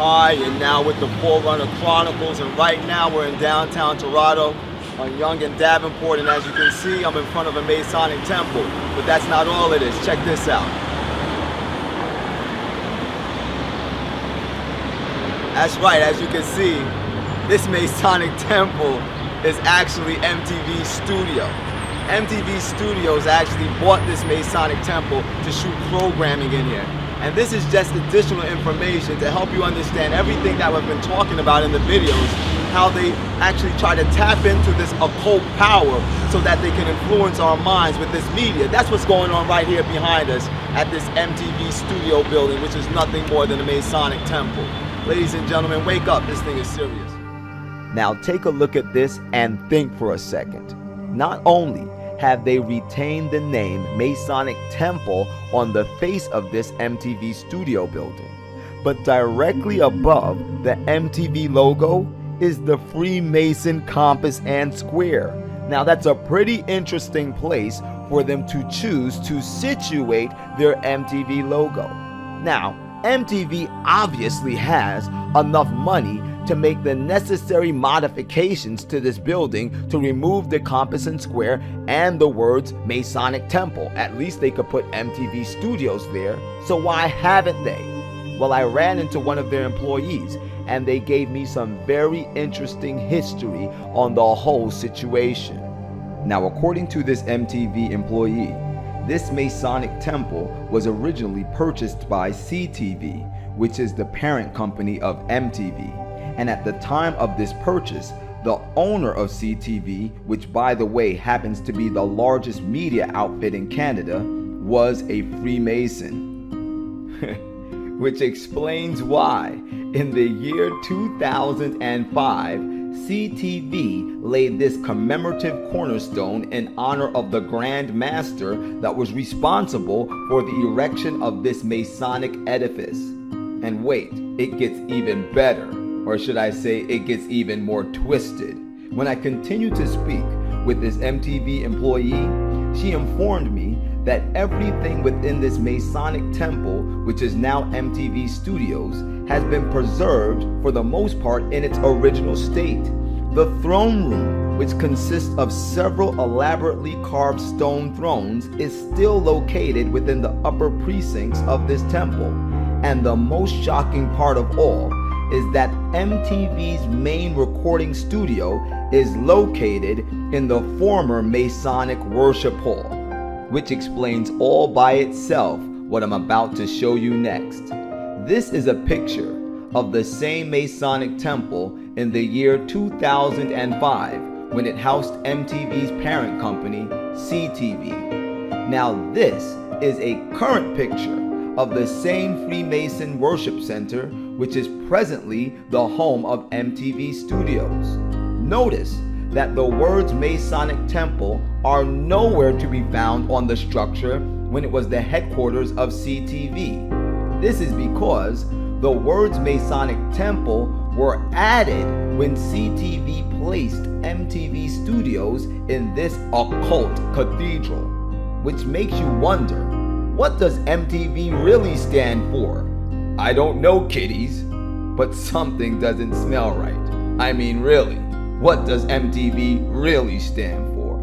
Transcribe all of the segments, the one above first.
Hi, and now with the Forerunner Chronicles, and right now we're in downtown Toronto on Yonge and Davenport, and as you can see, I'm in front of a Masonic temple, but that's not all it is. Check this out. That's right, as you can see, this Masonic temple is actually MTV Studio. MTV Studios actually bought this Masonic temple to shoot programming in here. And this is just additional information to help you understand everything that we've been talking about in the videos, how they actually try to tap into this occult power so that they can influence our minds with this media. That's what's going on right here behind us at this MTV Studio building, which is nothing more than a Masonic temple. Ladies and gentlemen, wake up, this thing is serious. Now take a look at this and think for a second. Not only have they retained the name Masonic Temple on the face of this MTV Studio building, but directly above the MTV logo is the Freemason compass and square. Now that's a pretty interesting place for them to choose to situate their MTV logo. Now, MTV obviously has enough money to make the necessary modifications to this building to remove the compass and square and the words Masonic Temple. At least they could put MTV Studios there, so why haven't they? Well, I ran into one of their employees and they gave me some very interesting history on the whole situation. Now, according to this MTV employee, this Masonic temple was originally purchased by CTV, which is the parent company of MTV. And at the time of this purchase, the owner of CTV, which by the way happens to be the largest media outfit in Canada, was a Freemason. Which explains why in the year 2005, CTV laid this commemorative cornerstone in honor of the Grand Master that was responsible for the erection of this Masonic edifice. And wait, it gets even better. Or should I say, it gets even more twisted. When I continued to speak with this MTV employee, she informed me that everything within this Masonic temple, which is now MTV Studios, has been preserved for the most part in its original state. The throne room, which consists of several elaborately carved stone thrones, is still located within the upper precincts of this temple. And the most shocking part of all is that MTV's main recording studio is located in the former Masonic worship hall, which explains all by itself what I'm about to show you next. This is a picture of the same Masonic temple in the year 2005 when it housed MTV's parent company, CTV. Now this is a current picture of the same Freemason worship center, which is presently the home of MTV Studios. Notice that the words Masonic Temple are nowhere to be found on the structure when it was the headquarters of CTV. This is because the words Masonic Temple were added when CTV placed MTV Studios in this occult cathedral, which makes you wonder, what does MTV really stand for? I don't know, kiddies, but something doesn't smell right. I mean, really, what does MTV really stand for?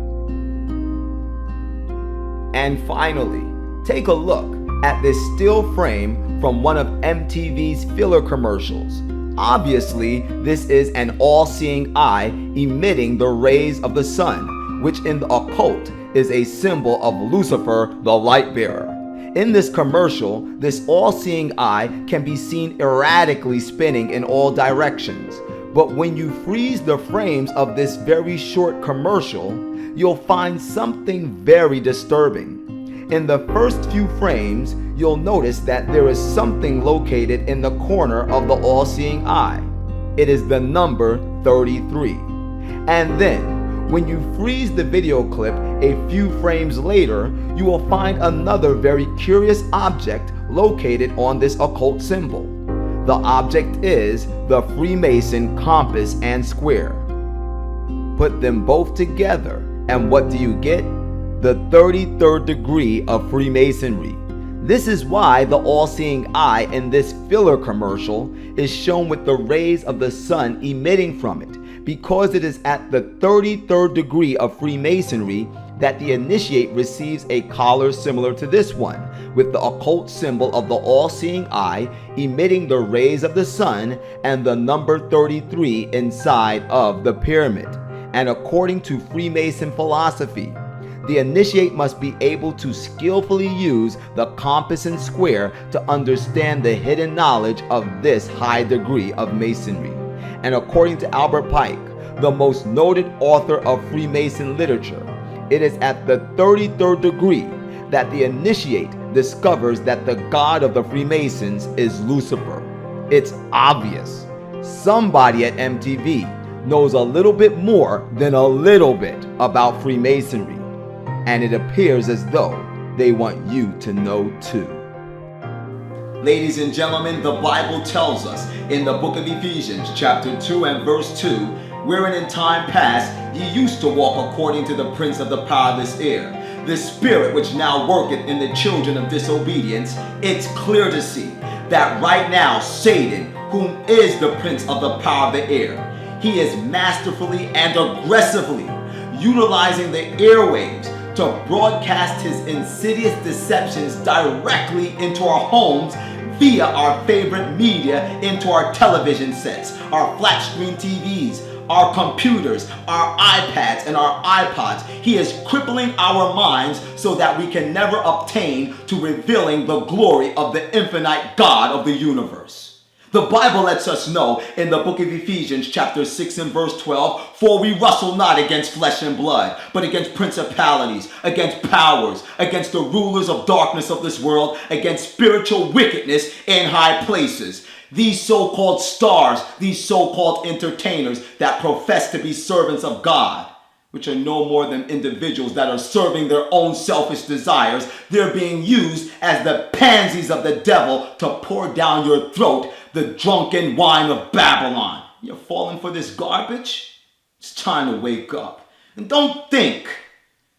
And finally, take a look at this still frame from one of MTV's filler commercials. Obviously, this is an all-seeing eye emitting the rays of the sun, which in the occult is a symbol of Lucifer, the light bearer. In this commercial, this all-seeing eye can be seen erratically spinning in all directions. But when you freeze the frames of this very short commercial, you'll find something very disturbing. In the first few frames, you'll notice that there is something located in the corner of the all-seeing eye. It is the number 33. And then, when you freeze the video clip a few frames later, you will find another very curious object located on this occult symbol. The object is the Freemason compass and square. Put them both together, and what do you get? The 33rd degree of Freemasonry. This is why the all-seeing eye in this filler commercial is shown with the rays of the sun emitting from it, because it is at the 33rd degree of Freemasonry that the initiate receives a collar similar to this one, with the occult symbol of the all-seeing eye emitting the rays of the sun and the number 33 inside of the pyramid. And according to Freemason philosophy, the initiate must be able to skillfully use the compass and square to understand the hidden knowledge of this high degree of Masonry. And according to Albert Pike, the most noted author of Freemason literature, it is at the 33rd degree that the initiate discovers that the god of the Freemasons is Lucifer. It's obvious. Somebody at MTV knows a little bit more than a little bit about Freemasonry, and it appears as though they want you to know too. Ladies and gentlemen, the Bible tells us in the book of Ephesians, chapter 2 and verse 2, wherein in time past ye used to walk according to the prince of the power of this air, the spirit which now worketh in the children of disobedience. It's clear to see that right now Satan, whom is the prince of the power of the air, he is masterfully and aggressively utilizing the airwaves to broadcast his insidious deceptions directly into our homes via our favorite media, into our television sets, our flat screen TVs, our computers, our iPads, and our iPods. He is crippling our minds so that we can never obtain to revealing the glory of the infinite God of the universe. The Bible lets us know in the book of Ephesians chapter 6 and verse 12, for we wrestle not against flesh and blood, but against principalities, against powers, against the rulers of darkness of this world, against spiritual wickedness in high places. These so-called stars, these so-called entertainers that profess to be servants of God, which are no more than individuals that are serving their own selfish desires, they're being used as the pansies of the devil to pour down your throat the drunken wine of Babylon. You're falling for this garbage? It's time to wake up. And don't think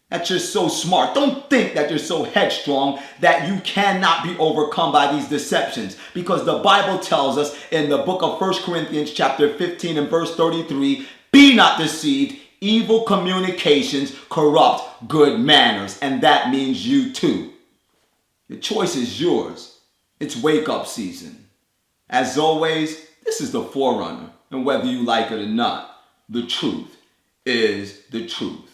that you're so smart. Don't think that you're so headstrong that you cannot be overcome by these deceptions. Because the Bible tells us in the book of 1 Corinthians chapter 15 and verse 33, be not deceived, evil communications corrupt good manners. And that means you too. The choice is yours. It's wake up season. As always, this is the Forerunner. And whether you like it or not, the truth is the truth.